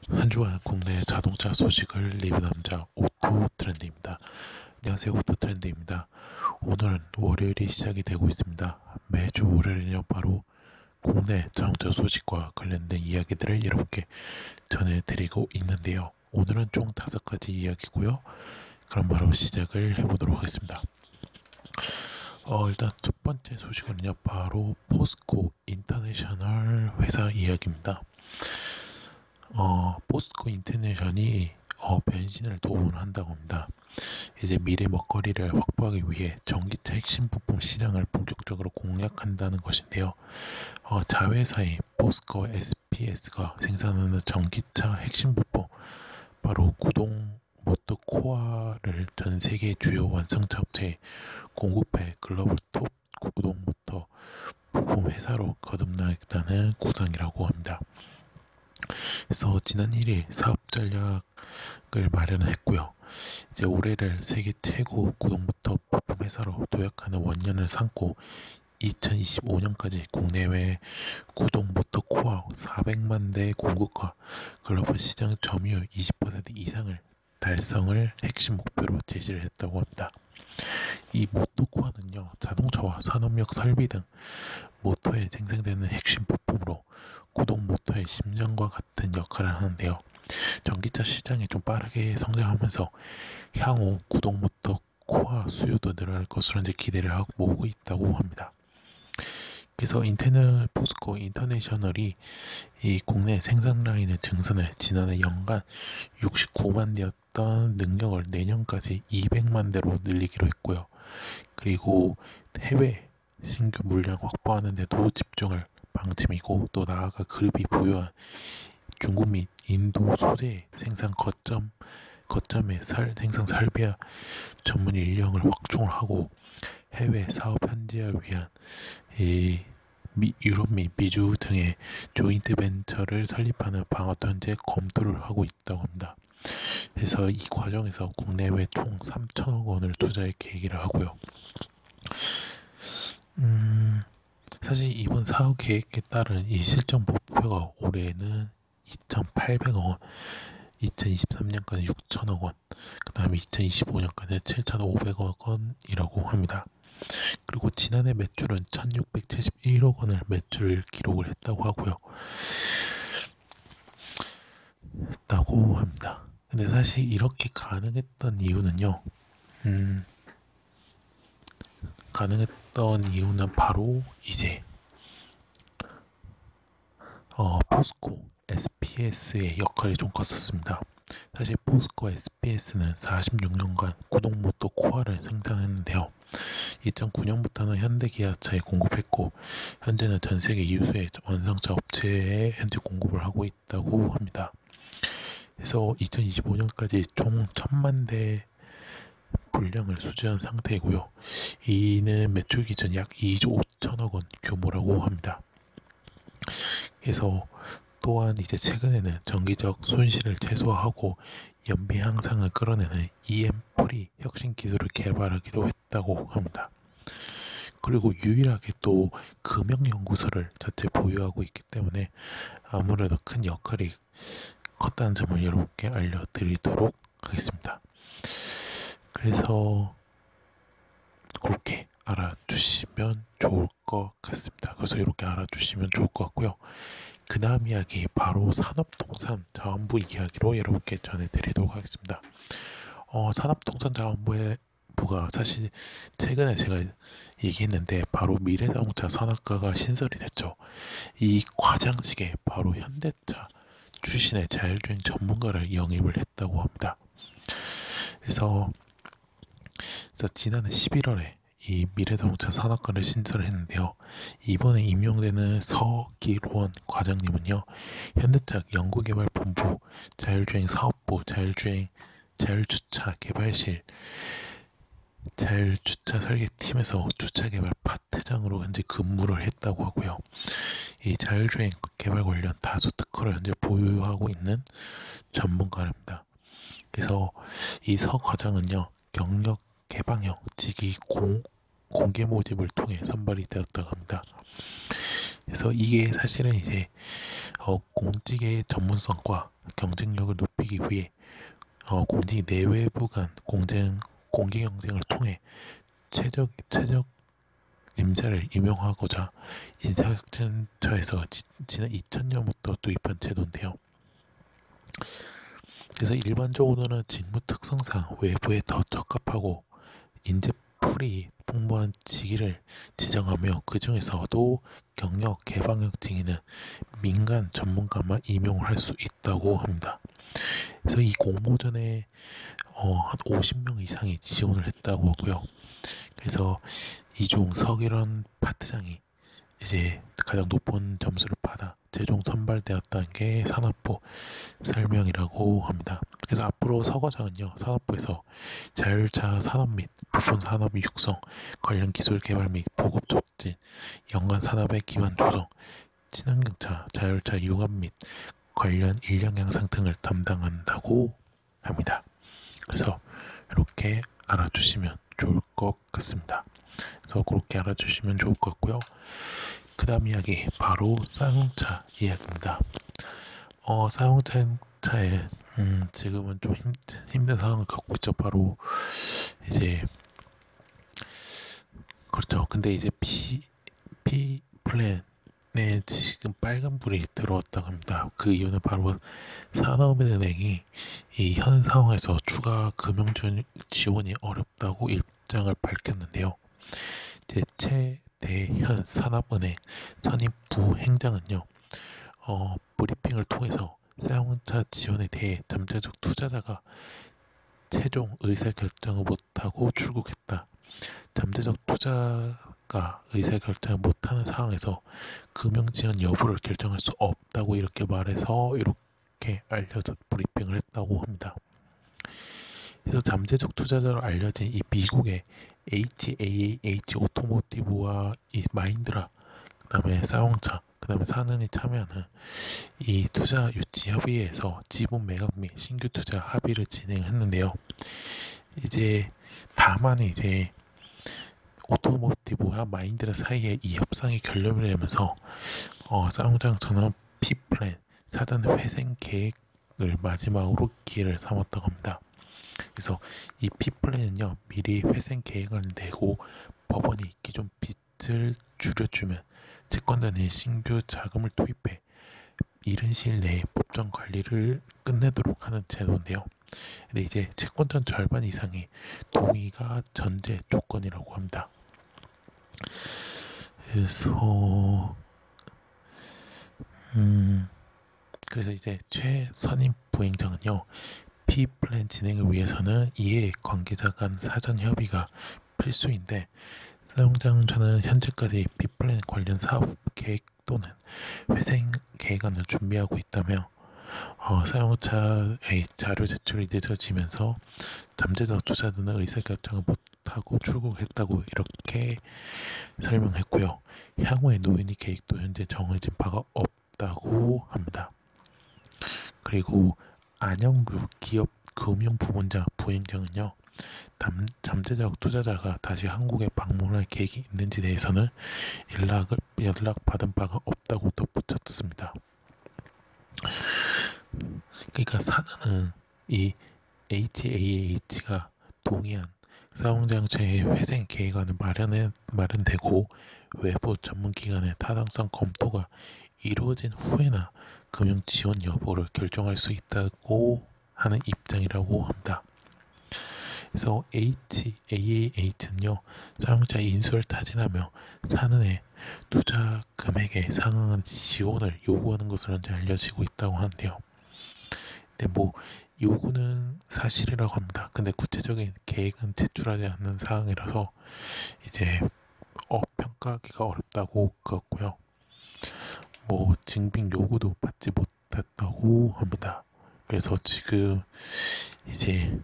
한 주간 국내 자동차 소식을 리뷰남자 오토트렌드입니다. 안녕하세요, 오토트렌드입니다. 오늘은 월요일이 시작이 되고 있습니다. 매주 월요일은요 바로 국내 자동차 소식과 관련된 이야기들을 여러분께 전해드리고 있는데요. 오늘은 총 5가지 이야기고요. 그럼 바로 시작을 해보도록 하겠습니다. 일단 첫 번째 소식은요 바로 포스코 인터내셔널 회사 이야기입니다. 포스코 인터내셔널이 변신을 도움을 한다고 합니다. 이제 미래 먹거리를 확보하기 위해 전기차 핵심 부품 시장을 본격적으로 공략한다는 것인데요. 자회사인 포스코 SPS가 생산하는 전기차 핵심 부품 바로 구동 모터 코어를 전 세계 주요 완성차 업체에 공급해 글로벌 톱 구동 모터 부품 회사로 거듭나겠다는 구상이라고 합니다. 그래서 지난 1일 사업 전략을 마련했고요. 이제 올해를 세계 최고 구동모터 부품 회사로 도약하는 원년을 삼고 2025년까지 국내외 구동모터 코어 400만 대 공급과 글로벌 시장 점유율 20% 이상을 달성을 핵심 목표로 제시를 했다고 합니다. 이 모터코어는요 자동차와 산업용 설비 등 모터에 생성되는 핵심 부품으로 구동 모터의 심장과 같은 역할을 하는데요. 전기차 시장이 좀 빠르게 성장하면서 향후 구동 모터 코어 수요도 늘어날 것으로 이제 기대를 하고 보고 있다고 합니다. 그래서 포스코 인터내셔널이 이 국내 생산 라인을 증선해 지난해 연간 69만 대였던 능력을 내년까지 200만 대로 늘리기로 했고요. 그리고 해외 신규 물량 확보하는 데도 집중할 방침이고, 또 나아가 그룹이 보유한 중국 및 인도 소재 생산 거점의 생산 설비와 전문 인력을 확충을 하고 해외 사업 현지화를 위한 유럽 및 미주 등의 조인트 벤처를 설립하는 방안도 현재 검토를 하고 있다고 합니다. 그래서 이 과정에서 국내외 총 3천억 원을 투자할 계획이라 하고요. 사실 이번 사업 계획에 따른 이 실적 목표가 올해는 2,800억 원, 2023년까지 6천억 원, 그 다음에 2025년까지 7,500억 원이라고 합니다. 그리고 지난해 매출은 1,671억 원을 매출을 기록을 했다고 합니다. 근데 사실 이렇게 가능했던 이유는요. 바로 이제 포스코 SPS의 역할이 좀 컸었습니다. 사실 포스코 SPS는 46년간 구동모터 코어를 생산했는데요. 2009년부터는 현대기아차에 공급했고 현재는 전세계 유수의 원상차 업체에 현재 공급을 하고 있다고 합니다. 그래서 2025년까지 총 1,000만 대 분량을 수주한 상태이고요. 이는 매출 기준 약 2조 5천억 원 규모라고 합니다. 그래서 또한 이제 최근에는 정기적 손실을 최소화하고 연비 향상을 끌어내는 EM 프리 혁신 기술을 개발하기도 했다고 합니다. 그리고 유일하게 또 금형연구소를 자체 보유하고 있기 때문에 아무래도 큰 역할이 컸다는 점을 여러분께 알려드리도록 하겠습니다. 그래서 그렇게 알아주시면 좋을 것 같습니다. 그래서 이렇게 알아주시면 좋을 것 같고요. 그 다음 이야기 바로 산업통상자원부 이야기로 여러분께 전해드리도록 하겠습니다. 산업통상자원부가 사실 최근에 제가 얘기했는데 바로 미래자동차 산업과가 신설이 됐죠. 이 과장직에 바로 현대차 출신의 자율주행 전문가를 영입을 했다고 합니다. 그래서 지난해 11월에 이 미래자동차 산업과를 신설했는데요. 이번에 임명되는 서기로원 과장님은요. 현대차 연구개발본부, 자율주행 사업부, 자율주차 개발실, 자율주차 설계팀에서 주차개발 파트장으로 현재 근무를 했다고 하고요. 이 자율주행 개발 관련 다수 특허를 현재 보유하고 있는 전문가입니다. 그래서 이 서 과장은요. 경력 개방형 직위 공개 모집을 통해 선발이 되었다고 합니다. 그래서 이게 사실은 이제 공직의 전문성과 경쟁력을 높이기 위해 공직 내외부 간 공개 경쟁을 통해 최적 임자를 임용하고자 인사혁신처에서 지난 2000년부터 도입한 제도인데요. 그래서 일반적으로는 직무 특성상 외부에 더 적합하고 인재풀이 풍부한 직위를 지정하며 그 중에서도 경력 개방형 직위는 민간 전문가만 임용을 할 수 있다고 합니다. 그래서 이 공모전에 한 50명 이상이 지원을 했다고 하고요. 그래서 이중 서기련 파트장이 이제 가장 높은 점수를 받아 최종 선발되었다는 게 산업부 설명이라고 합니다. 그래서 앞으로 서거장은요, 산업부에서 자율차 산업 및 부품 산업 육성, 관련 기술 개발 및 보급 촉진, 연관 산업의 기반 조성, 친환경차, 자율차 융합 및 관련 인력 양상 등을 담당한다고 합니다. 그래서 이렇게 알아주시면 좋을 것 같습니다. 그래서 그렇게 알아주시면 좋을 것 같고요. 그 다음 이야기 바로 쌍용차 이야기입니다. 쌍용차에 지금은 좀 힘든 상황을 겪고 있죠. 바로 이제 그렇죠. 근데 이제 P 플랜에 지금 빨간불이 들어왔다고 합니다. 그 이유는 바로 산업은행이 이 현 상황에서 추가 금융 지원이 어렵다고 입장을 밝혔는데요. 이제 최대현 산업은행 선임 부행장은요, 브리핑을 통해서 쌍용차 지원에 대해 잠재적 투자자가 최종 의사결정을 못하고 출국했다. 잠재적 투자가 의사결정을 못하는 상황에서 금융지원 여부를 결정할 수 없다고 이렇게 말해서 이렇게 브리핑을 했다고 합니다. 그래서 잠재적 투자자로 알려진 이 미국의 HAH 오토모티브와 이 마인드라, 그 다음에 쌍용차, 그 다음에 산은이 참여하는 이 투자 유치 협의회에서 지분 매각 및 신규 투자 합의를 진행했는데요. 이제 다만 이제 오토모티브와 마인드라 사이에 이 협상이 결렬이 되면서 쌍용장 전원 P플랜 사전 회생 계획을 마지막으로 기회를 삼았다고 합니다. 그래서 이 P플랜은요, 미리 회생 계획을 내고 법원이 기존 빚을 줄여주면 채권단에 신규 자금을 투입해 이른 시일 내에 법정 관리를 끝내도록 하는 제도인데요. 근데 이제 채권전 절반 이상의 동의가 전제 조건이라고 합니다. 그래서 이제 최선임 부행장은요, P플랜 진행을 위해서는 이해 관계자 간 사전 협의가 필수인데, 사용자는 현재까지 B플랜 관련 사업 계획 또는 회생 계획안을 준비하고 있다며 사용자의 자료 제출이 늦어지면서 잠재적 투자자는 의사결정을 못하고 출국했다고 이렇게 설명했고요. 향후의 노인이 계획도 현재 정해진 바가 없다고 합니다. 그리고 안영규 기업 금융부문자 부행장은요, 잠재적 투자자가 다시 한국에 방문할 계획이 있는지 대해서는 연락받은 바가 없다고 덧붙였습니다. 그러니까 산은은 이 HAH가 동의한 사용장체의 회생 계획안은 마련되고 외부 전문기관의 타당성 검토가 이루어진 후에나 금융 지원 여부를 결정할 수 있다고 하는 입장이라고 합니다. 그래서 HAAH는요, 사용자의 인수를 타진하며 산은의 투자 금액에 상응한 지원을 요구하는 것으로 현재 알려지고 있다고 하는데요. 근데 뭐 요구는 사실이라고 합니다. 근데 구체적인 계획은 제출하지 않는 사항이라서 이제 평가하기가 어렵다고 그렇고요. 뭐 증빙 요구도 받지 못했다고 합니다. 그래서 지금 이제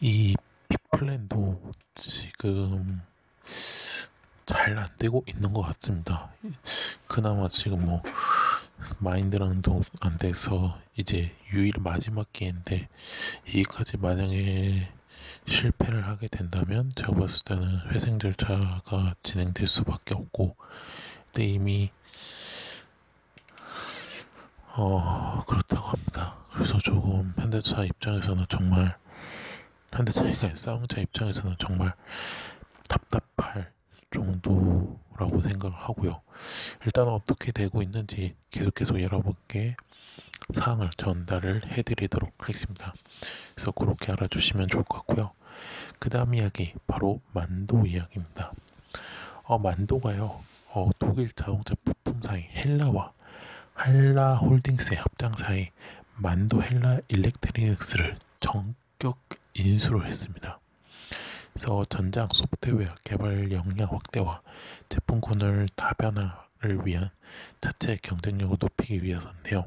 이 B플랜도 지금 잘 안되고 있는 것 같습니다. 그나마 지금 뭐 마인드랑도 안돼서 이제 유일 마지막 기회인데, 여기까지 만약에 실패를 하게 된다면 제가 봤을 때는 회생 절차가 진행될 수밖에 없고, 근데 이미 그렇다고 합니다. 그래서 조금 현대차 입장에서는 정말, 현대차가 쌍용차 입장에서는 정말 답답할 정도라고 생각을 하고요. 일단 어떻게 되고 있는지 계속해서 여러분께 사항을 전달을 해드리도록 하겠습니다. 그래서 그렇게 알아주시면 좋을 것 같고요. 그 다음 이야기 바로 만도 이야기입니다. 만도가요, 독일 자동차 부품사인 헬라와 한라홀딩스의 합장사인 만도 헬라 일렉트리닉스를 전격 인수를 했습니다. 그래서 전장 소프트웨어 개발 역량 확대와 제품군을 다변화를 위한 자체 경쟁력을 높이기 위해서인데요.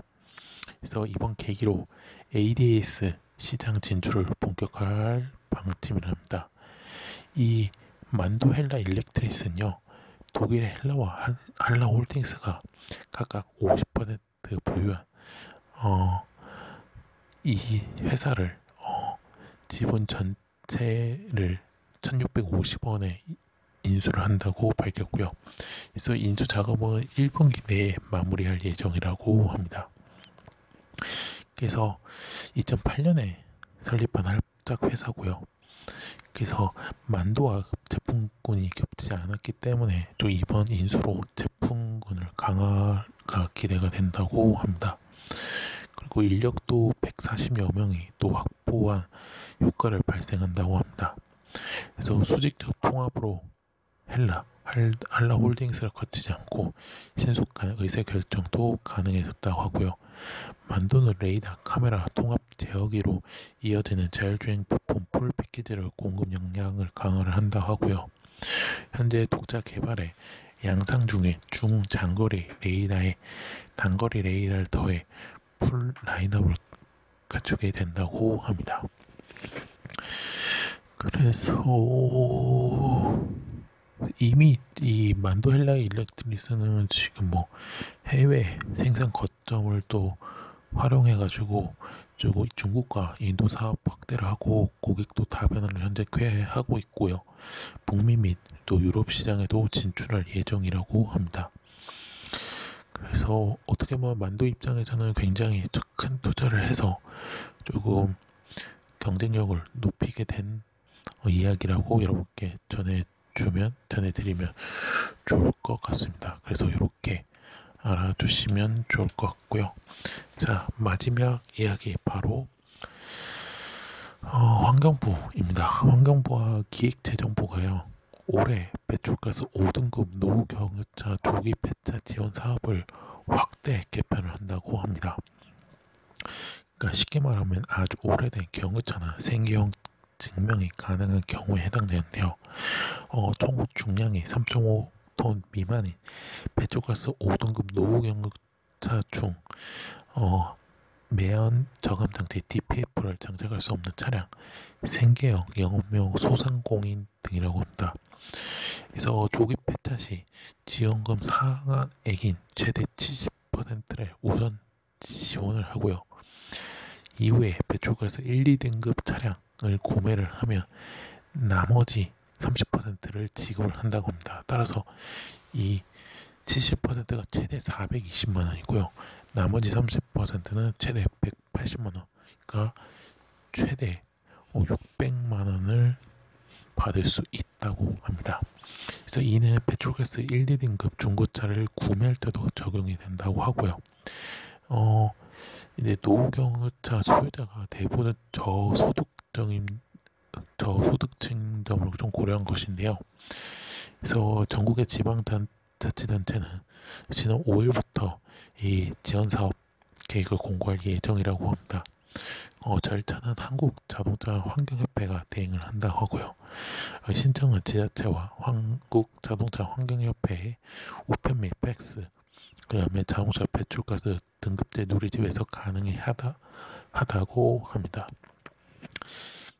그래서 이번 계기로 ADAS 시장 진출을 본격화할 방침이랍니다. 이 만도 헬라 일렉트리스는요, 독일의 헬라와 한라홀딩스가 각각 50% 보유한 이 회사를 지분 전체를 1650원에 인수를 한다고 밝혔고요. 그래서 인수 작업은 1분기 내에 마무리할 예정이라고 합니다. 그래서 2008년에 설립한 합작 회사고요. 그래서 만도와 제품군이 겹치지 않았기 때문에 또 이번 인수로 제품군을 강화가 기대가 된다고 합니다. 그리고 인력도 140여 명이 또 확보한 효과를 발생한다고 합니다. 그래서 수직적 통합으로 한라홀딩스를 거치지 않고 신속한 의사결정도 가능해졌다고 하고요. 만도는 레이더, 카메라, 통합 제어기로 이어지는 자율주행 부품 풀 패키지를 공급 역량을 강화를 한다고 하고요. 현재 독자 개발에 양상 중에 중장거리 레이더에 단거리 레이더를 더해 풀 라인업을 갖추게 된다고 합니다. 그래서 이미 이 만도 헬라 일렉트리스는 지금 해외 생산 거점을 또 활용해가지고 중국과 인도 사업 확대를 하고 고객도 다변화를 현재 꾀하고 있고요. 북미 및 또 유럽 시장에도 진출할 예정이라고 합니다. 그래서 어떻게 보면 만도 입장에서는 굉장히 큰 투자를 해서 조금 경쟁력을 높이게 된 이야기라고 여러분께 전해드리면 좋을 것 같습니다. 그래서 이렇게 알아두시면 좋을 것 같고요. 자, 마지막 이야기 바로 환경부입니다. 환경부와 기획재정부가요, 올해 배출가스 5등급 노후경유차 조기 폐차 지원 사업을 확대 개편을 한다고 합니다. 그러니까 쉽게 말하면 아주 오래된 경유차나 생계형 증명이 가능한 경우에 해당되는데요. 총 중량이 3.5톤 미만인 배출가스 5등급 노후경유차 중 매연 저감 장치 DPF를 장착할 수 없는 차량, 생계형, 영업용 소상공인 등이라고 합니다. 그래서 조기 폐차 시 지원금 상한액인 최대 70%를 우선 지원을 하고요. 이후에 배출가스 1, 2등급 차량을 구매를 하면 나머지 30%를 지급을 한다고 합니다. 따라서 이 70%가 최대 420만 원이고요. 나머지 30%는 최대 180만 원, 그러니까 최대 600만 원을 받을 수 있다고 합니다. 그래서 이는 배출가스 1, 2등급 중고차를 구매할 때도 적용이 된다고 하고요. 이제 노후경유차 소유자가 대부분 저소득층점을 좀 고려한 것인데요. 그래서 전국의 지방자치단체는 지난 5일부터 이 지원사업 계획을 공고할 예정이라고 합니다. 절차는 한국자동차 환경협회가 대행을 한다고 하고요. 신청은 지자체와 한국자동차 환경협회의 우편 및 팩스, 그 다음에 자동차 배출가스 등급제 누리집에서 가능하다고 합니다.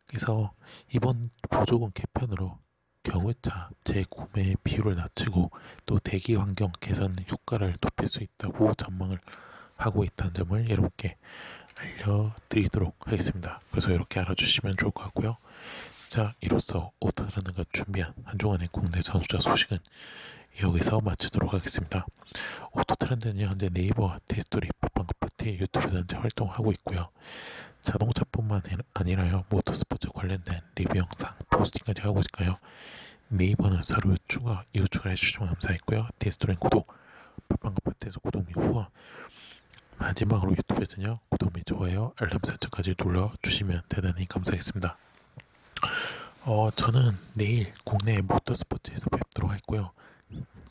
그래서 이번 보조금 개편으로 경유차 재구매 비율을 낮추고 또 대기 환경 개선 효과를 높일 수 있다고 전망을 하고 있다는 점을 여러분께 알려드리도록 하겠습니다. 그래서 이렇게 알아주시면 좋을 것 같고요. 자, 이로써 오토트렌드가 준비한 한 주간의 국내 자동차 소식은 여기서 마치도록 하겠습니다. 오토트렌드는 현재 네이버와 테스토리, 팟빵크파티, 유튜브 단체 활동하고 있고요. 자동차뿐만 아니라요, 모터스포츠 관련된 리뷰 영상, 포스팅까지 하고 있으니까요. 네이버는 서로 이후 추가해주시면 감사했고요. 테스토리는 구독, 팟빵크파티에서 구독 및 후원, 마지막으로 유튜브에서는요, 구독 및 좋아요, 알람 설정까지 눌러주시면 대단히 감사하겠습니다. 저는 내일 국내 모터스포츠에서 뵙도록 하겠고요.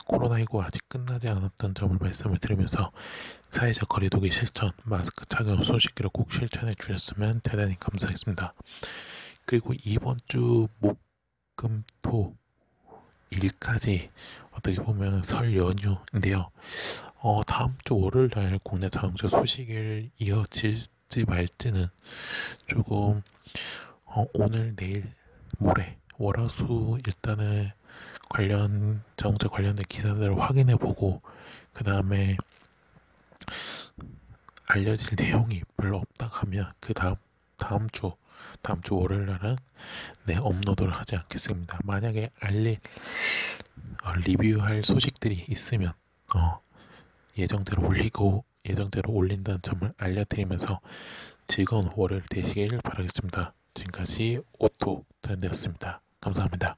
코로나19 아직 끝나지 않았던 점을 말씀을 드리면서 사회적 거리두기 실천, 마스크 착용, 손 씻기를 꼭 실천해 주셨으면 대단히 감사하겠습니다. 그리고 이번 주 목, 금, 토, 일까지 어떻게 보면 설 연휴인데요. 다음 주 월요일 날 국내 자동차 소식을 이어질지 말지는 조금 오늘, 내일, 모레, 월화수 일단은 자동차 관련된 기사들을 확인해 보고 그 다음에 알려질 내용이 별로 없다 하면 그 다음 주 월요일 날은 업로드를 하지 않겠습니다. 만약에 리뷰할 소식들이 있으면 예정대로 올린다는 점을 알려드리면서 즐거운 월요일 되시길 바라겠습니다. 지금까지 오토 트렌드였습니다. 감사합니다.